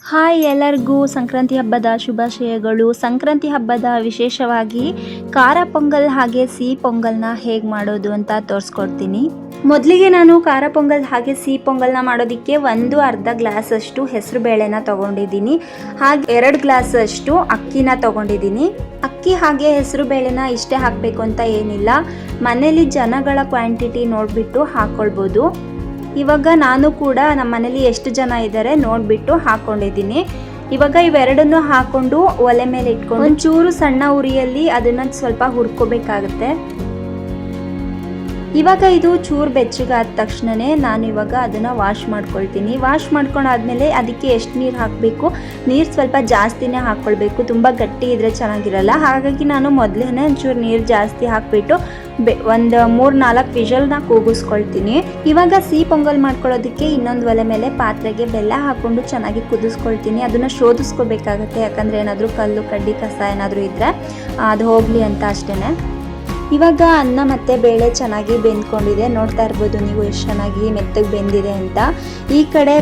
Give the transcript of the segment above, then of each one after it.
Hi ಎಲ್ಲರಿಗೂ ಸಂಕ್ರಾಂತಿ ಹಬ್ಬದ ಶುಭಾಶಯಗಳು. ಸಂಕ್ರಾಂತಿ ಹಬ್ಬದ ವಿಶೇಷವಾಗಿ ಖಾರ ಪೊಂಗಲ್ ಹಾಗೆ ಸಿಹಿ ಪೊಂಗಲ್ನ ಹೇಗೆ ಮಾಡೋದು ಅಂತ ತೋರಿಸ್ಕೊಡ್ತೀನಿ. ಮೊದಲಿಗೆ ನಾನು ಖಾರ ಪೊಂಗಲ್ ಹಾಗೆ ಸಿಹಿ ಪೊಂಗಲ್ನ ಮಾಡೋದಕ್ಕೆ ಅರ್ಧ ಗ್ಲಾಸಷ್ಟು ಹೆಸರು ಬೇಳೆನ ತೊಗೊಂಡಿದ್ದೀನಿ. ಹಾಗೆ 2 ಗ್ಲಾಸಷ್ಟು ಅಕ್ಕಿನ ತೊಗೊಂಡಿದ್ದೀನಿ. ಅಕ್ಕಿ ಹಾಗೆ ಹೆಸರು ಬೇಳೆನ ಇಷ್ಟೇ ಹಾಕಬೇಕು ಅಂತ ಏನಿಲ್ಲ, ಮನೇಲಿ ಜನಗಳ ಕ್ವಾಂಟಿಟಿ ನೋಡಿಬಿಟ್ಟು ಹಾಕ್ಕೊಳ್ಬೋದು. ಇವಾಗ ನಾನು ಕೂಡ ನಮ್ಮ ಮನೇಲಿ ಎಷ್ಟು ಜನ ಇದ್ದಾರೆ ನೋಡಿಬಿಟ್ಟು ಹಾಕ್ಕೊಂಡಿದ್ದೀನಿ. ಇವಾಗ ಇವೆರಡನ್ನು ಹಾಕ್ಕೊಂಡು ಒಲೆ ಮೇಲೆ ಇಟ್ಕೊಂಡು ಒಂಚೂರು ಸಣ್ಣ ಉರಿಯಲ್ಲಿ ಅದನ್ನು ಸ್ವಲ್ಪ ಹುರ್ಕೋಬೇಕಾಗುತ್ತೆ. ಇವಾಗ ಇದು ಚೂರು ಬೆಚ್ಚಗಾದ ತಕ್ಷಣವೇ ನಾನು ಇವಾಗ ಅದನ್ನು ವಾಶ್ ಮಾಡ್ಕೊಳ್ತೀನಿ. ವಾಶ್ ಮಾಡ್ಕೊಂಡಾದ್ಮೇಲೆ ಅದಕ್ಕೆ ಎಷ್ಟು ನೀರು ಹಾಕಬೇಕು, ನೀರು ಸ್ವಲ್ಪ ಜಾಸ್ತಿನೇ ಹಾಕ್ಕೊಳ್ಬೇಕು, ತುಂಬ ಗಟ್ಟಿ ಇದ್ದರೆ ಚೆನ್ನಾಗಿರಲ್ಲ. ಹಾಗಾಗಿ ನಾನು ಮೊದಲೇ ಒಂಚೂರು ನೀರು ಜಾಸ್ತಿ ಹಾಕಿಬಿಟ್ಟು ಒಂದು 3-4 ವಿಷಲ್ನ ಕೂಗಿಸ್ಕೊಳ್ತೀನಿ. ಇವಾಗ ಸಿಹಿ ಪೊಂಗಲ್ ಮಾಡ್ಕೊಳ್ಳೋದಕ್ಕೆ ಇನ್ನೊಂದು ಒಲೆ ಮೇಲೆ ಪಾತ್ರೆಗೆ ಬೆಲ್ಲ ಹಾಕ್ಕೊಂಡು ಚೆನ್ನಾಗಿ ಕುದಿಸ್ಕೊಳ್ತೀನಿ. ಅದನ್ನು ಶೋಧಿಸ್ಕೋಬೇಕಾಗತ್ತೆ, ಯಾಕಂದರೆ ಏನಾದರೂ ಕಲ್ಲು ಕಡ್ಡಿ ಕಸ ಏನಾದರೂ ಇದ್ದರೆ ಅದು ಹೋಗಲಿ ಅಂತ ಅಷ್ಟೇ. ಇವಾಗ ಅನ್ನ ಮತ್ತು ಬೇಳೆ ಚೆನ್ನಾಗಿ ಬೆಂದ್ಕೊಂಡಿದೆ, ನೋಡ್ತಾ ಇರ್ಬೋದು ನೀವು ಎಷ್ಟು ಚೆನ್ನಾಗಿ ಮೆತ್ತಗೆ ಬೆಂದಿದೆ ಅಂತ. ಈ ಕಡೆ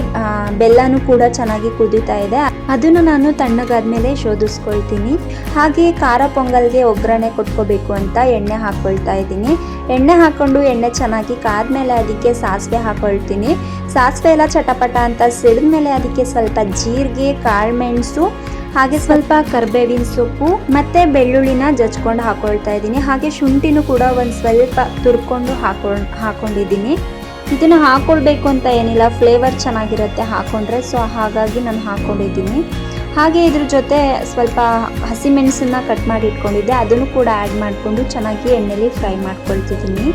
ಬೆಲ್ಲನೂ ಕೂಡ ಚೆನ್ನಾಗಿ ಕುದೀತಾ ಇದೆ, ಅದನ್ನು ನಾನು ತಣ್ಣಗಾದ್ಮೇಲೆ ಶೋಧಿಸ್ಕೊಳ್ತೀನಿ. ಹಾಗೆ ಖಾರ ಪೊಂಗಲ್ಗೆ ಒಗ್ಗರಣೆ ಕೊಟ್ಕೋಬೇಕು ಅಂತ ಎಣ್ಣೆ ಹಾಕ್ಕೊಳ್ತಾ ಇದ್ದೀನಿ. ಎಣ್ಣೆ ಹಾಕ್ಕೊಂಡು ಎಣ್ಣೆ ಚೆನ್ನಾಗಿ ಕಾದ್ಮೇಲೆ ಅದಕ್ಕೆ ಸಾಸಿವೆ ಹಾಕ್ಕೊಳ್ತೀನಿ. ಸಾಸಿವೆ ಎಲ್ಲ ಚಟಪಟ ಅಂತ ಸಿಡಿದ್ಮೇಲೆ ಅದಕ್ಕೆ ಸ್ವಲ್ಪ ಜೀರಿಗೆ, ಕಾಳುಮೆಣಸು ಹಾಗೆ ಸ್ವಲ್ಪ ಕರಿಬೇವಿನ ಸೊಪ್ಪು ಮತ್ತು ಬೆಳ್ಳುಳ್ಳಿನ ಜಜ್ಕೊಂಡು ಹಾಕ್ಕೊಳ್ತಾ ಇದ್ದೀನಿ. ಹಾಗೆ ಶುಂಠಿನೂ ಕೂಡ ಒಂದು ಸ್ವಲ್ಪ ತುರ್ಕೊಂಡು ಹಾಕ್ಕೊಂಡಿದ್ದೀನಿ. ಇದನ್ನು ಹಾಕ್ಕೊಳ್ಬೇಕು ಅಂತ ಏನಿಲ್ಲ, ಫ್ಲೇವರ್ ಚೆನ್ನಾಗಿರುತ್ತೆ ಹಾಕ್ಕೊಂಡ್ರೆ, ಸೊ ಹಾಗಾಗಿ ನಾನು ಹಾಕ್ಕೊಂಡಿದ್ದೀನಿ. ಹಾಗೆ ಇದ್ರ ಜೊತೆ ಸ್ವಲ್ಪ ಹಸಿಮೆಣಸನ್ನ ಕಟ್ ಮಾಡಿ ಇಟ್ಕೊಂಡಿದ್ದೆ, ಅದನ್ನು ಕೂಡ ಆ್ಯಡ್ ಮಾಡಿಕೊಂಡು ಚೆನ್ನಾಗಿ ಎಣ್ಣೆಲಿ ಫ್ರೈ ಮಾಡ್ಕೊಳ್ತಿದ್ದೀನಿ.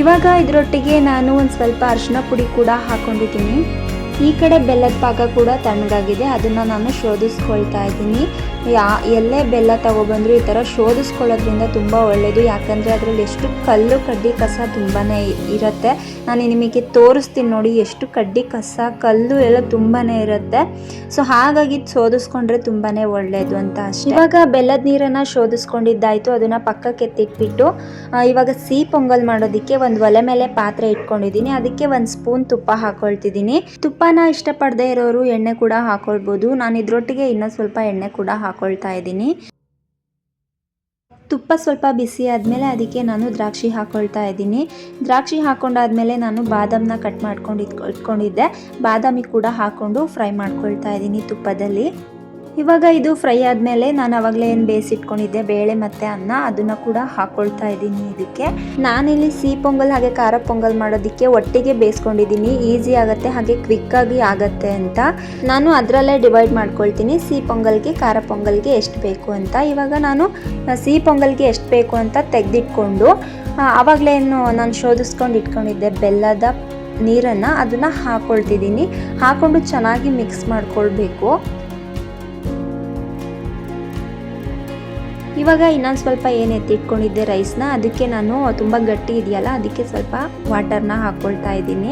ಇವಾಗ ಇದರೊಟ್ಟಿಗೆ ನಾನು ಒಂದು ಸ್ವಲ್ಪ ಅರಿಶಿನ ಪುಡಿ ಕೂಡ ಹಾಕ್ಕೊಂಡಿದ್ದೀನಿ. ಈ ಕಡೆ ಬೆಲ್ಲದ ಪಾಕ ಕೂಡ ತಣ್ಣಗಾಗಿದೆ, ಅದನ್ನು ನಾನು ಶೋಧಿಸ್ಕೊಳ್ತಾ ಇದ್ದೀನಿ. ಎಲ್ಲೇ ಬೆಲ್ಲ ತಗೊಬಂದರೂ ಈ ಥರ ಶೋಧಿಸ್ಕೊಳ್ಳೋದ್ರಿಂದ ತುಂಬ ಒಳ್ಳೆಯದು, ಯಾಕಂದರೆ ಅದರಲ್ಲಿ ಎಷ್ಟು ಕಲ್ಲು ಕಡ್ಡಿ ಕಸ ತುಂಬಾ ಇರುತ್ತೆ. ನಾನು ನಿಮಗೆ ತೋರಿಸ್ತೀನಿ ನೋಡಿ, ಎಷ್ಟು ಕಡ್ಡಿ ಕಸ ಕಲ್ಲು ಎಲ್ಲ ತುಂಬಾ ಇರುತ್ತೆ. ಸೊ ಹಾಗಾಗಿ ಶೋಧಿಸ್ಕೊಂಡ್ರೆ ತುಂಬಾ ಒಳ್ಳೆಯದು ಅಂತ ಅಷ್ಟೇ. ಇವಾಗ ಬೆಲ್ಲದ ನೀರನ್ನು ಶೋಧಿಸ್ಕೊಂಡಿದ್ದಾಯಿತು, ಅದನ್ನು ಪಕ್ಕಕ್ಕೆ ಎತ್ತಿಟ್ಬಿಟ್ಟು ಇವಾಗ ಸಿಹಿ ಪೊಂಗಲ್ ಮಾಡೋದಕ್ಕೆ ಒಂದು ಒಲೆ ಮೇಲೆ ಪಾತ್ರೆ ಇಟ್ಕೊಂಡಿದ್ದೀನಿ. ಅದಕ್ಕೆ 1 ಸ್ಪೂನ್ ತುಪ್ಪ ಹಾಕ್ಕೊಳ್ತಿದ್ದೀನಿ. ತುಪ್ಪನ ಇಷ್ಟಪಡದೇ ಇರೋರು ಎಣ್ಣೆ ಕೂಡ ಹಾಕ್ಕೊಳ್ಬೋದು. ನಾನು ಇದರೊಟ್ಟಿಗೆ ಇನ್ನೂ ಸ್ವಲ್ಪ ಎಣ್ಣೆ ಕೂಡ ಹಾಕ್ಕೊಳ್ತಾ ಇದ್ದೀನಿ. ತುಪ್ಪ ಸ್ವಲ್ಪ ಬಿಸಿ ಆದಮೇಲೆ ಅದಕ್ಕೆ ನಾನು ದ್ರಾಕ್ಷಿ ಹಾಕ್ಕೊಳ್ತಾ ಇದ್ದೀನಿ. ದ್ರಾಕ್ಷಿ ಹಾಕ್ಕೊಂಡಾದ್ಮೇಲೆ ನಾನು ಬಾದಾಮನ್ನ ಕಟ್ ಮಾಡ್ಕೊಂಡು ಇಟ್ಕೊಂಡಿದ್ದೆ, ಬಾದಾಮಿ ಕೂಡ ಹಾಕ್ಕೊಂಡು ಫ್ರೈ ಮಾಡ್ಕೊಳ್ತಾ ಇದ್ದೀನಿ ತುಪ್ಪದಲ್ಲಿ. ಇವಾಗ ಇದು ಫ್ರೈ ಆದಮೇಲೆ ನಾನು ಆವಾಗಲೇ ಏನು ಬೇಯಿಸಿಟ್ಕೊಂಡಿದ್ದೆ ಬೇಳೆ ಮತ್ತು ಅನ್ನ, ಅದನ್ನು ಕೂಡ ಹಾಕ್ಕೊಳ್ತಾ ಇದ್ದೀನಿ. ಇದಕ್ಕೆ ನಾನಿಲ್ಲಿ ಸಿಹಿ ಪೊಂಗಲ್ ಹಾಗೆ ಖಾರ ಪೊಂಗಲ್ ಮಾಡೋದಕ್ಕೆ ಒಟ್ಟಿಗೆ ಬೇಯಿಸ್ಕೊಂಡಿದ್ದೀನಿ, ಈಸಿ ಆಗುತ್ತೆ ಹಾಗೆ ಕ್ವಿಕ್ಕಾಗಿ ಆಗುತ್ತೆ ಅಂತ. ನಾನು ಅದರಲ್ಲೇ ಡಿವೈಡ್ ಮಾಡ್ಕೊಳ್ತೀನಿ, ಸಿಹಿ ಪೊಂಗಲ್ಗೆ ಖಾರ ಪೊಂಗಲ್ಗೆ ಎಷ್ಟು ಬೇಕು ಅಂತ. ಇವಾಗ ನಾನು ಸಿಹಿ ಪೊಂಗಲ್ಗೆ ಎಷ್ಟು ಬೇಕು ಅಂತ ತೆಗೆದಿಟ್ಕೊಂಡು ಆವಾಗಲೇ ನಾನು ಶೋಧಿಸ್ಕೊಂಡು ಇಟ್ಕೊಂಡಿದ್ದೆ ಬೆಲ್ಲದ ನೀರನ್ನು, ಅದನ್ನು ಹಾಕ್ಕೊಳ್ತಿದ್ದೀನಿ. ಹಾಕ್ಕೊಂಡು ಚೆನ್ನಾಗಿ ಮಿಕ್ಸ್ ಮಾಡ್ಕೊಳ್ಬೇಕು. ಇವಾಗ ಇನ್ನೊಂದು ಸ್ವಲ್ಪ ಏನು ಎತ್ತಿಟ್ಕೊಂಡಿದ್ದೆ ರೈಸ್ನ, ಅದಕ್ಕೆ ನಾನು ತುಂಬ ಗಟ್ಟಿ ಇದೆಯಲ್ಲ ಅದಕ್ಕೆ ಸ್ವಲ್ಪ ವಾಟರ್ನ ಹಾಕ್ಕೊಳ್ತಾ ಇದ್ದೀನಿ.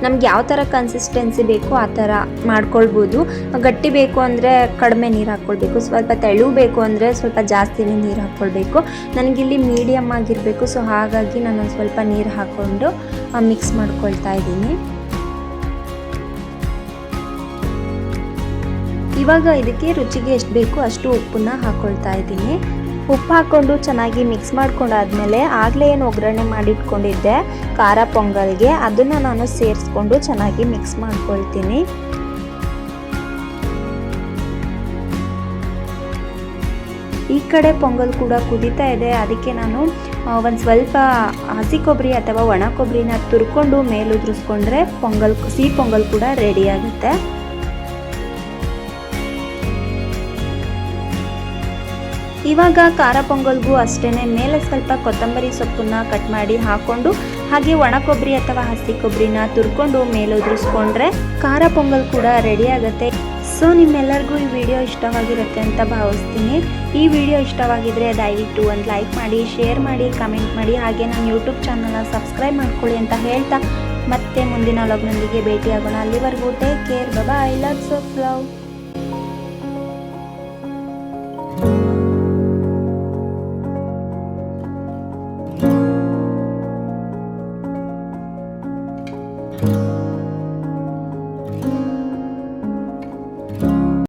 ನಮ್ಗೆ ಯಾವ ಥರ ಕನ್ಸಿಸ್ಟೆನ್ಸಿ ಬೇಕು ಆ ಥರ ಮಾಡ್ಕೊಳ್ಬೋದು. ಗಟ್ಟಿ ಬೇಕು ಅಂದರೆ ಕಡಿಮೆ ನೀರು ಹಾಕ್ಕೊಳ್ಬೇಕು, ಸ್ವಲ್ಪ ತೆಳು ಬೇಕು ಅಂದರೆ ಸ್ವಲ್ಪ ಜಾಸ್ತಿನೇ ನೀರು ಹಾಕ್ಕೊಳ್ಬೇಕು. ನನಗಿಲ್ಲಿ ಮೀಡಿಯಮ್ ಆಗಿರಬೇಕು, ಸೊ ಹಾಗಾಗಿ ನಾನು ಸ್ವಲ್ಪ ನೀರು ಹಾಕ್ಕೊಂಡು ಮಿಕ್ಸ್ ಮಾಡ್ಕೊಳ್ತಾ ಇದ್ದೀನಿ. ಇವಾಗ ಇದಕ್ಕೆ ರುಚಿಗೆ ಎಷ್ಟು ಬೇಕು ಅಷ್ಟು ಉಪ್ಪನ್ನ ಹಾಕ್ಕೊಳ್ತಾ ಇದ್ದೀನಿ. ಉಪ್ಪು ಹಾಕ್ಕೊಂಡು ಚೆನ್ನಾಗಿ ಮಿಕ್ಸ್ ಮಾಡ್ಕೊಂಡಾದ್ಮೇಲೆ ಆಗಲೇ ಏನು ಒಗ್ಗರಣೆ ಮಾಡಿಟ್ಕೊಂಡಿದ್ದೆ ಖಾರ ಪೊಂಗಲ್ಗೆ, ಅದನ್ನು ನಾನು ಸೇರಿಸ್ಕೊಂಡು ಚೆನ್ನಾಗಿ ಮಿಕ್ಸ್ ಮಾಡ್ಕೊಳ್ತೀನಿ. ಈ ಕಡೆ ಪೊಂಗಲ್ ಕೂಡ ಕುದೀತಾ ಇದೆ, ಅದಕ್ಕೆ ನಾನು ಒಂದು ಸ್ವಲ್ಪ ಹಸಿ ಕೊಬ್ಬರಿ ಅಥವಾ ಒಣ ಕೊಬ್ಬರಿನ ತುರ್ಕೊಂಡು ಮೇಲುದ್ರಿಸ್ಕೊಂಡ್ರೆ ಸಿಹಿ ಪೊಂಗಲ್ ಕೂಡ ರೆಡಿ ಆಗುತ್ತೆ. ಇವಾಗ ಖಾರ ಪೊಂಗಲ್ಗೂ ಅಷ್ಟೇ ಮೇಲೆ ಸ್ವಲ್ಪ ಕೊತ್ತಂಬರಿ ಸೊಪ್ಪನ್ನ ಕಟ್ ಮಾಡಿ ಹಾಕ್ಕೊಂಡು ಹಾಗೆ ಒಣ ಕೊಬ್ಬರಿ ಅಥವಾ ಹಸಿ ಕೊಬ್ಬರಿನ ತುರ್ಕೊಂಡು ಮೇಲುದ್ರಿಸ್ಕೊಂಡ್ರೆ ಖಾರ ಪೊಂಗಲ್ ಕೂಡ ರೆಡಿ ಆಗುತ್ತೆ. ಸೊ ನಿಮ್ಮೆಲ್ಲರಿಗೂ ಈ ವಿಡಿಯೋ ಇಷ್ಟವಾಗಿರುತ್ತೆ ಅಂತ ಭಾವಿಸ್ತೀನಿ. ಈ ವಿಡಿಯೋ ಇಷ್ಟವಾಗಿದ್ದರೆ ದಯವಿಟ್ಟು ಒಂದು ಲೈಕ್ ಮಾಡಿ, ಶೇರ್ ಮಾಡಿ, ಕಮೆಂಟ್ ಮಾಡಿ, ಹಾಗೆ ನನ್ನ ಯೂಟ್ಯೂಬ್ ಚಾನಲ್ನ ಸಬ್ಸ್ಕ್ರೈಬ್ ಮಾಡ್ಕೊಳ್ಳಿ ಅಂತ ಹೇಳ್ತಾ ಮತ್ತೆ ಮುಂದಿನ ವ್ಲಾಗ್ನೊಂದಿಗೆ ಭೇಟಿಯಾಗೋಣ. ಅಲ್ಲಿವರೆಗೂ take care, bye, lots of love. Bye.